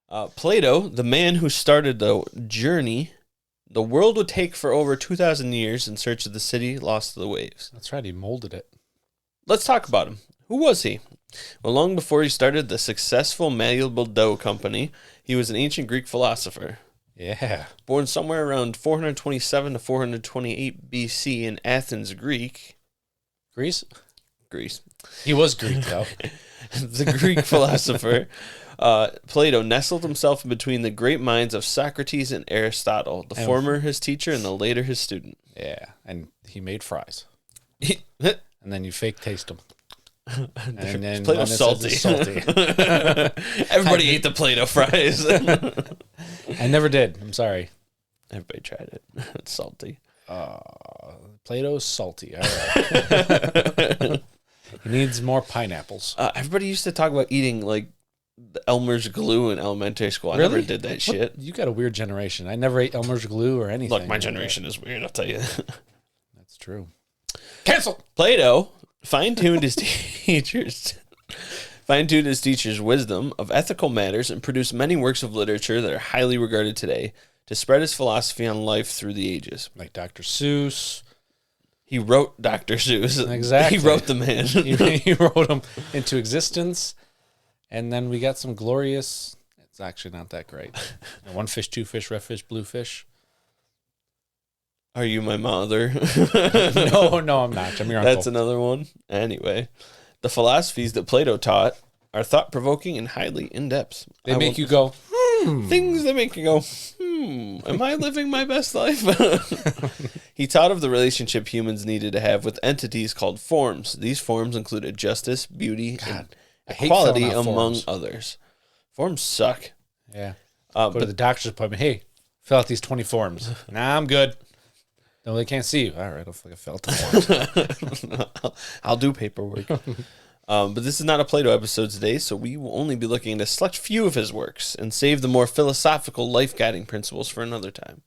Plato, the man who started the journey the world would take for over 2,000 years in search of the city lost to the waves. That's right. He molded it. Let's talk about him. Who was he? Well, long before he started the successful malleable dough company, he was an ancient Greek philosopher. Yeah. Born somewhere around 427 to 428 BC in Athens, Greece. He was Greek, though. The Greek philosopher Plato nestled himself in between the great minds of Socrates and Aristotle, the former his teacher and the later his student. Yeah, and he made fries. And then you fake taste them. And then Plato's salty. Everybody ate the Plato fries. I never did. I'm sorry. Everybody tried it. It's salty. Plato's salty. All right. He needs more pineapples. Everybody used to talk about eating like the Elmer's glue in elementary school. I Really? never did that shit. You got a weird generation. I never ate Elmer's glue or anything. Look, my generation is weird, I'll tell you. That's true. Cancel. Plato fine-tuned his teachers' wisdom of ethical matters and produced many works of literature that are highly regarded today to spread his philosophy on life through the ages. Like Dr. Seuss. He wrote Dr. Seuss. Exactly. He wrote the man. he wrote them into existence, and then we got some glorious... It's actually not that great. One fish, two fish, red fish, blue fish. Are you my mother? No, I'm not. I'm your uncle. That's another one. Anyway, the philosophies that Plato taught are thought-provoking and highly in-depth. They make you go, Things that make you go, am I living my best life? He taught of the relationship humans needed to have with entities called forms. These forms included justice, beauty, and equality, among others. Forms suck. Yeah. Go to the doctor's appointment. Hey, fill out these 20 forms. Nah, I'm good. No, they can't see you. All right, I'll fill out the forms. I'll do paperwork. But this is not a Plato episode today, so we will only be looking at a select few of his works and save the more philosophical life-guiding principles for another time.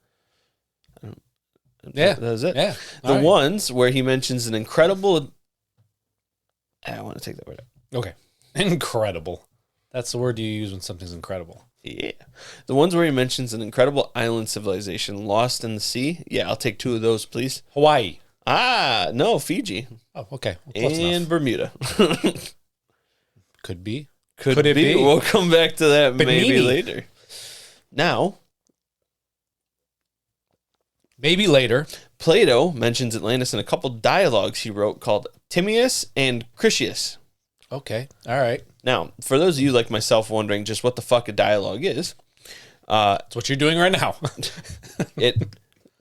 Yeah. That's it. Yeah. The ones where he mentions an incredible... I want to take that word out. Okay. Incredible. That's the word you use when something's incredible. Yeah. The ones where he mentions an incredible island civilization lost in the sea. Yeah, I'll take two of those, please. Hawaii. No, Fiji. Oh, okay. Well, and Bermuda. Could be. Could it be? We'll come back to that maybe later. Maybe later. Plato mentions Atlantis in a couple dialogues he wrote called Timaeus and Critias. Okay. All right. Now, for those of you like myself wondering just what the fuck a dialogue is, that's what you're doing right now.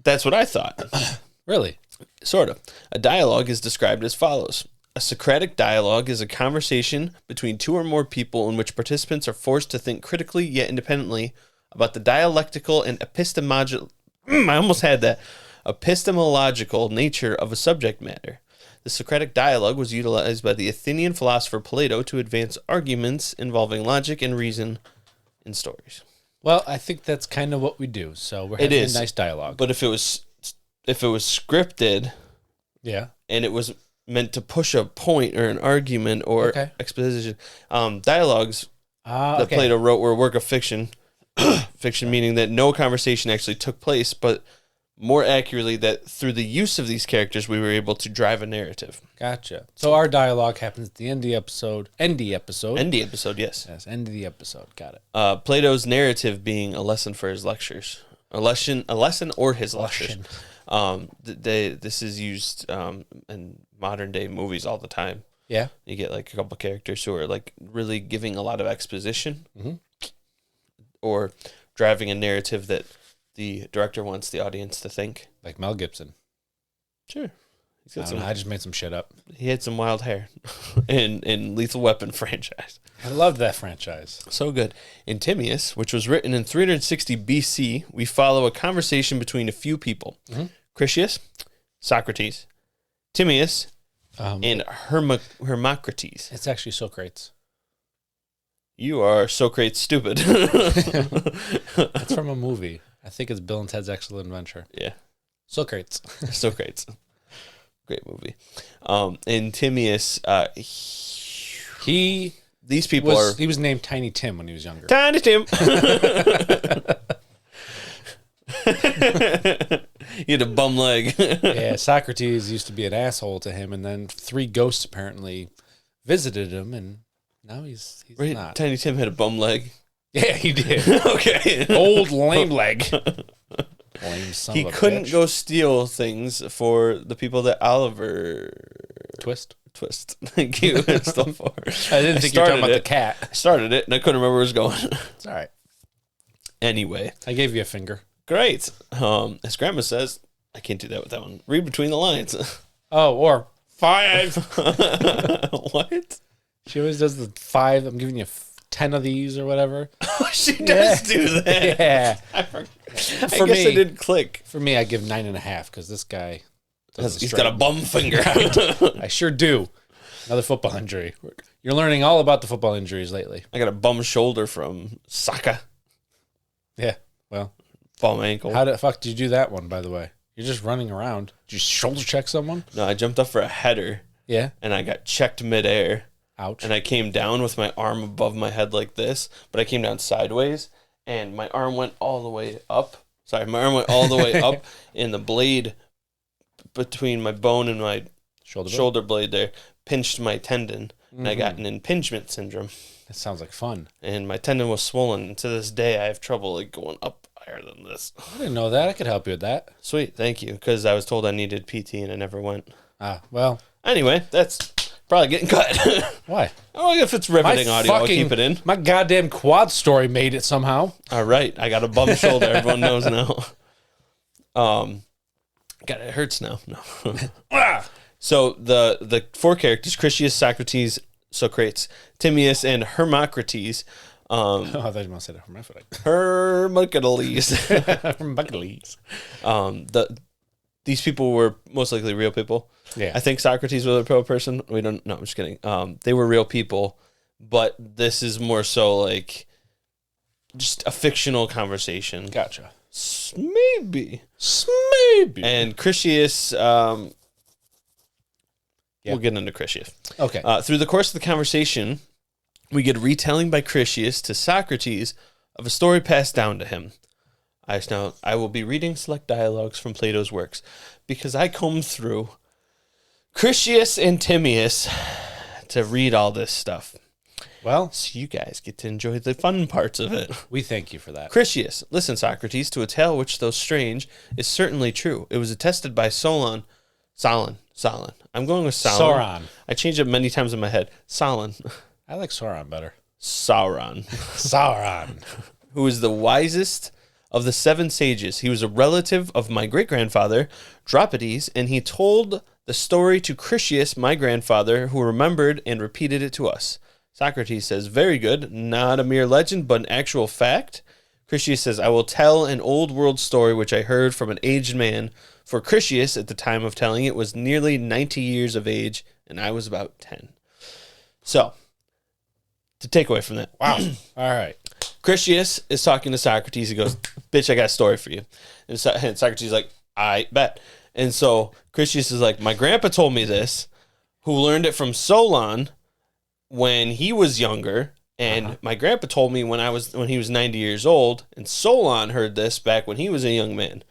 That's what I thought. Really? Sort of. A dialogue is described as follows. A Socratic dialogue is a conversation between two or more people in which participants are forced to think critically yet independently about the dialectical and epistemological nature of a subject matter. The Socratic dialogue was utilized by the Athenian philosopher Plato to advance arguments involving logic and reason in stories. Well, I think that's kind of what we do. So we're having a nice dialogue. But if it was scripted, yeah, and it was meant to push a point or an argument or exposition, dialogues that Plato wrote were a work of fiction. Fiction meaning that no conversation actually took place, but more accurately that through the use of these characters we were able to drive a narrative. Gotcha. So our dialogue happens at the end of the episode. End of the episode, yes. Yes, end of the episode. Got it. Plato's narrative being a lesson for his lectures. A lesson or his lectures. This is used in modern day movies all the time. Yeah. You get like a couple characters who are like really giving a lot of exposition or driving a narrative that the director wants the audience to think. Like Mel Gibson. Sure. I just made some shit up. He had some wild hair in Lethal Weapon franchise. I loved that franchise. So good. In Timaeus, which was written in 360 BC, we follow a conversation between a few people. Critias, Socrates, Timaeus, and Hermocrates. It's actually Socrates. You are Socrates stupid. It's from a movie. I think it's Bill and Ted's Excellent Adventure. Yeah. Socrates. Socrates. Great movie. In Timaeus, he these people He was named Tiny Tim when he was younger. Tiny Tim. He had a bum leg. Yeah, Socrates used to be an asshole to him, and then 3 ghosts apparently visited him, and now he's not. Tiny Tim had a bum leg. Yeah, he did. Okay. Old lame leg. Lame son he of a couldn't bitch. go steal things for the people that Oliver Twist. Thank you. Stole for. I didn't think you were talking about the cat. I started it and I couldn't remember where it was going. It's all right. Anyway, I gave you a finger. great. As Grandma says, I can't do that with that one. Read between the lines. Oh, or 5. What? She always does the 5. I'm giving you 10 of these or whatever. She does do that. Yeah. I guess it didn't click. For me, I give 9.5 because this guy He's got a bum finger. I sure do. Another football injury. You're learning all about the football injuries lately. I got a bum shoulder from soccer. Yeah. Well, bum ankle. How the fuck did you do that one, by the way? You're just running around. Did you shoulder check someone? No, I jumped up for a header. Yeah. And I got checked midair. Ouch. And I came down with my arm above my head like this, but I came down sideways, and my arm went all the way up. Sorry, my arm went all the way up, and the blade between my bone and my shoulder blade there pinched my tendon, and I got an impingement syndrome. That sounds like fun. And my tendon was swollen, and to this day I have trouble like going up higher than this. I didn't know that. I could help you with that. Sweet, thank you, because I was told I needed PT, and I never went. Well. Anyway, that's probably getting cut. Why? Oh, if it's riveting audio, I'll keep it in. My goddamn quad story made it somehow. All right, I got a bum shoulder. Everyone knows now. God, it hurts now. No. So the 4 characters: Critias, Socrates, Socrates, Timaeus, and Hermocrates. I thought you might say that hermaphrodite. Hermocrates. These people were most likely real people. Yeah. I think Socrates was a real person. We don't. No, I'm just kidding. They were real people, but this is more so like just a fictional conversation. Gotcha. Maybe. And Critias. We'll get into Critias. Okay. Through the course of the conversation, we get a retelling by Critias to Socrates of a story passed down to him. I will be reading select dialogues from Plato's works because I combed through Critias and Timaeus to read all this stuff. Well, so you guys get to enjoy the fun parts of it. We thank you for that. Critias, listen, Socrates, to a tale which, though strange, is certainly true. It was attested by Solon. I'm going with Solon. Sauron. I changed it many times in my head. Solon. I like Sauron better. Sauron. Who is the wisest of the 7 sages. He was a relative of my great-grandfather, Dropides, and he told the story to Critias, my grandfather, who remembered and repeated it to us. Socrates says, very good, not a mere legend, but an actual fact. Critias says, I will tell an old world story which I heard from an aged man. For Critias, at the time of telling it, was nearly 90 years of age, and I was about 10. So, to take away from that. Wow. All right. Critias is talking to Socrates. He goes, bitch, I got a story for you. And Socrates is like, I bet. And so Critias is like, my grandpa told me this, who learned it from Solon when he was younger. And my grandpa told me when he was 90 years old. And Solon heard this back when he was a young man.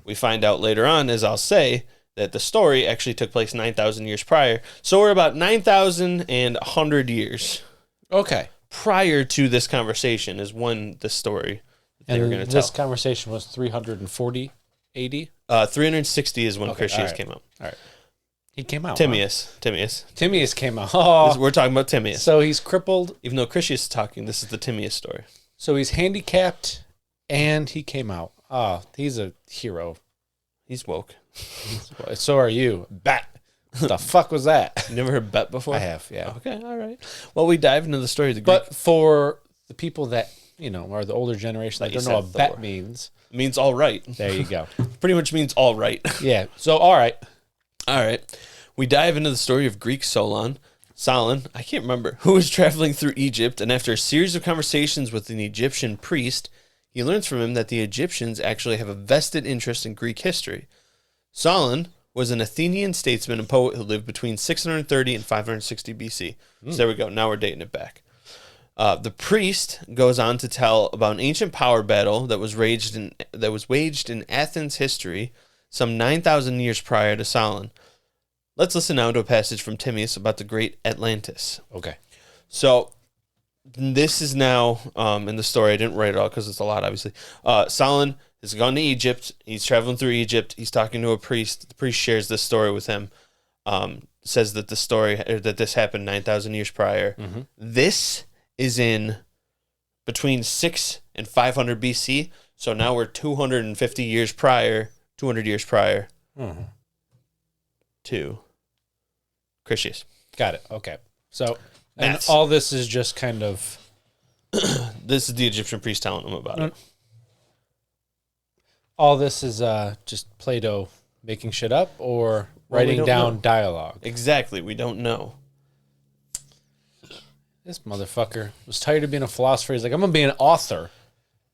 We find out later on, as I'll say, that the story actually took place 9,000 years prior. So we're about 9,100 years. Okay. Prior to this conversation is when the story that they were going to tell. This conversation was 340 AD? 360 is when Critias came out. All right. He came out. Timaeus came out. Oh. We're talking about Timaeus. So he's crippled. Even though Critias is talking, this is the Timaeus story. So he's handicapped and he came out. Oh, he's a hero. He's woke. So are you. Bet. What the fuck was that? You never heard bet before? I have, yeah. Okay, all right. Well, we dive into the story of the Greek. But for the people that, are the older generation that don't know what bet means. It means all right. There you go. Pretty much means all right. Yeah. So, all right. All right. We dive into the story of Greek Solon, I can't remember, who was traveling through Egypt, and after a series of conversations with an Egyptian priest, he learns from him that the Egyptians actually have a vested interest in Greek history. Solon was an Athenian statesman and poet who lived between 630 and 560 BC. So there we go. Now we're dating it back. The priest goes on to tell about an ancient power battle that was waged in Athens history some 9,000 years prior to Solon. Let's listen now to a passage from Timaeus about the great Atlantis. Okay. So this is now in the story. I didn't write it all because it's a lot, obviously. Solon has gone to Egypt. He's traveling through Egypt. He's talking to a priest. The priest shares this story with him. Says that this happened 9,000 years prior. Mm-hmm. This is in between 6 and 500 BC. So now we're 200 years prior mm-hmm. to Critias. Got it. Okay. So, and all this is just kind of... This is the Egyptian priest telling them about it. All this is just Plato making shit up or writing down dialogue? Exactly. We don't know. This motherfucker was tired of being a philosopher. He's like, I'm going to be an author.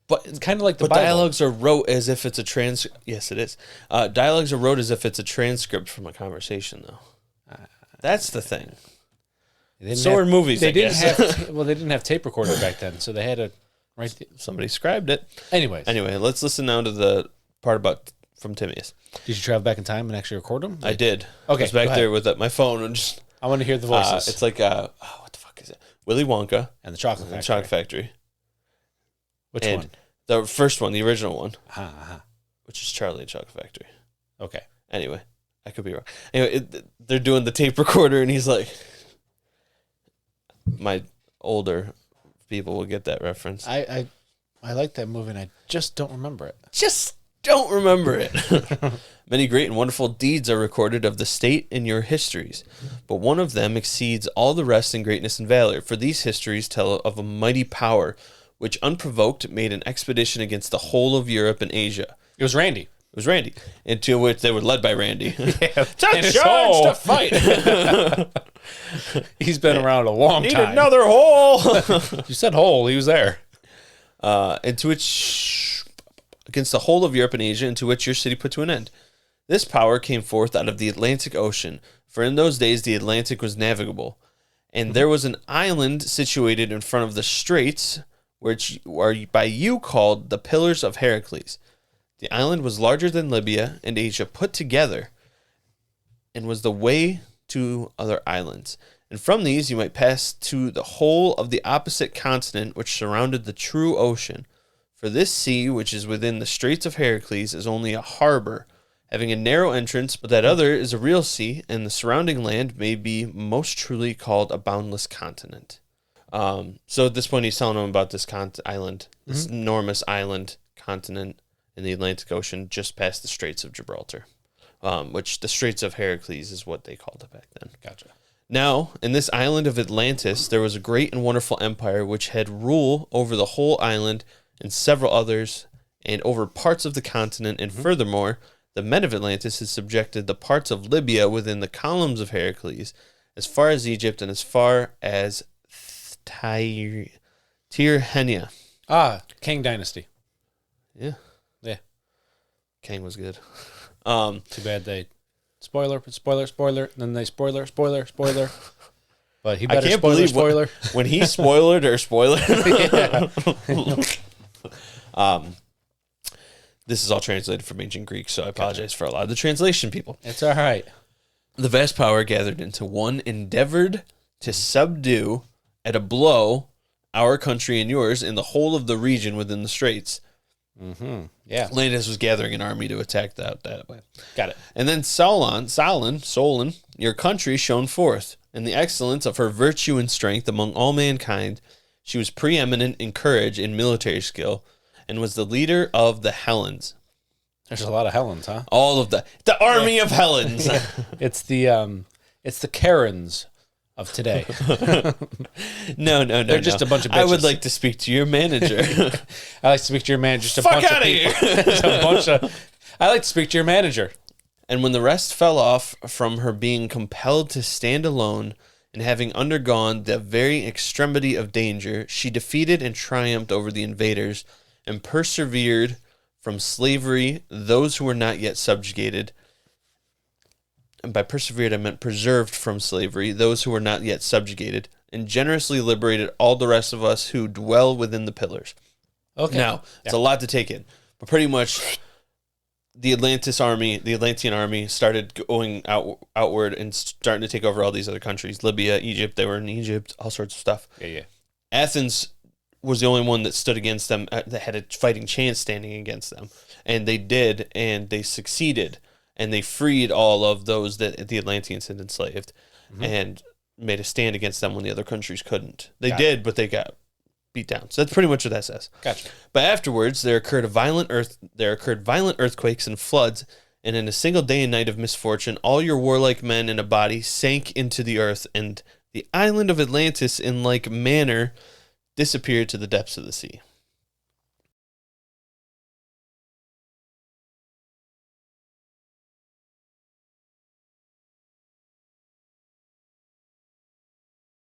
But it's kind of like the Bible. Dialogues are wrote as if it's a transcript. Yes, it is. Dialogues are wrote as if it's a transcript from a conversation, though. That's the thing. So are movies, they didn't have tape recorder back then, so they had to write. Somebody scribed it. Anyway, let's listen now to the part from Timaeus. Did you travel back in time and actually record them? I did. Okay, I was back there with my phone and just... I want to hear the voices. It's like, what the fuck is it? Willy Wonka. And the Chocolate Factory. Which one? The first one, the original one. Which is Charlie and Chocolate Factory. Okay. Anyway, I could be wrong. Anyway, they're doing the tape recorder and he's like... My older people will get that reference. I like that movie and I just don't remember it. Many great and wonderful deeds are recorded of the state in your histories, but one of them exceeds all the rest in greatness and valor. For these histories tell of a mighty power which unprovoked made an expedition against the whole of Europe and Asia. It was Randy. Into which they were led by Randy. Yeah, charge to fight. He's been around a long time. Need another hole. You said hole. He was there. Into which, against the whole of Europe and Asia, into which your city put to an end. This power came forth out of the Atlantic Ocean, for in those days the Atlantic was navigable, and there was an island situated in front of the straits, which are by you called the Pillars of Heracles. The island was larger than Libya and Asia put together, and was the way to other islands. And from these you might pass to the whole of the opposite continent which surrounded the true ocean. For this sea, which is within the Straits of Heracles, is only a harbor, having a narrow entrance, but that other is a real sea, and the surrounding land may be most truly called a boundless continent. So at this point he's telling them about this island, this enormous island continent in the Atlantic Ocean just past the Straits of Gibraltar, which the Straits of Heracles is what they called it back then. Gotcha. Now, in this island of Atlantis, there was a great and wonderful empire which had rule over the whole island and several others, and over parts of the continent, and furthermore, the men of Atlantis had subjected the parts of Libya within the columns of Heracles, as far as Egypt and as far as Tyrrhenia. Kang Dynasty. Yeah. Kang was good. Too bad they spoiler, then they spoiler. But he better spoiler. When he spoilered or spoiler. This is all translated from ancient Greek, so I apologize for a lot of the translation, people. It's all right. The vast power gathered into one endeavored to subdue at a blow our country and yours in the whole of the region within the straits. Yeah. Atlantis was gathering an army to attack that way. Got it. And then Solon, your country shone forth, in the excellence of her virtue and strength among all mankind. She was preeminent in courage and military skill, and was the leader of the Hellenes. There's a lot of Hellenes, huh? All of the army of Hellenes. It's the Karens of today. No. They're just a bunch of bitches. I would like to speak to your manager. I like to speak to your manager. Fuck out of here. I like to speak to your manager. And when the rest fell off from her being compelled to stand alone, and having undergone the very extremity of danger, she defeated and triumphed over the invaders, and persevered from slavery those who were not yet subjugated. And by persevered, I meant preserved from slavery those who were not yet subjugated, and generously liberated all the rest of us who dwell within the pillars. Okay. Now, it's a lot to take in, but pretty much the Atlantean army started going outward and starting to take over all these other countries. Libya, Egypt, they were in Egypt, all sorts of stuff. Yeah. Athens was the only one that stood against them, that had a fighting chance standing against them. And they did, and they succeeded. And they freed all of those that the Atlanteans had enslaved and made a stand against them when the other countries couldn't. They did, but they got beat down. So that's pretty much what that says. Gotcha. But afterwards, there occurred violent earthquakes and floods, and in a single day and night of misfortune, all your warlike men in a body sank into the earth, and the island of Atlantis in like manner disappeared to the depths of the sea.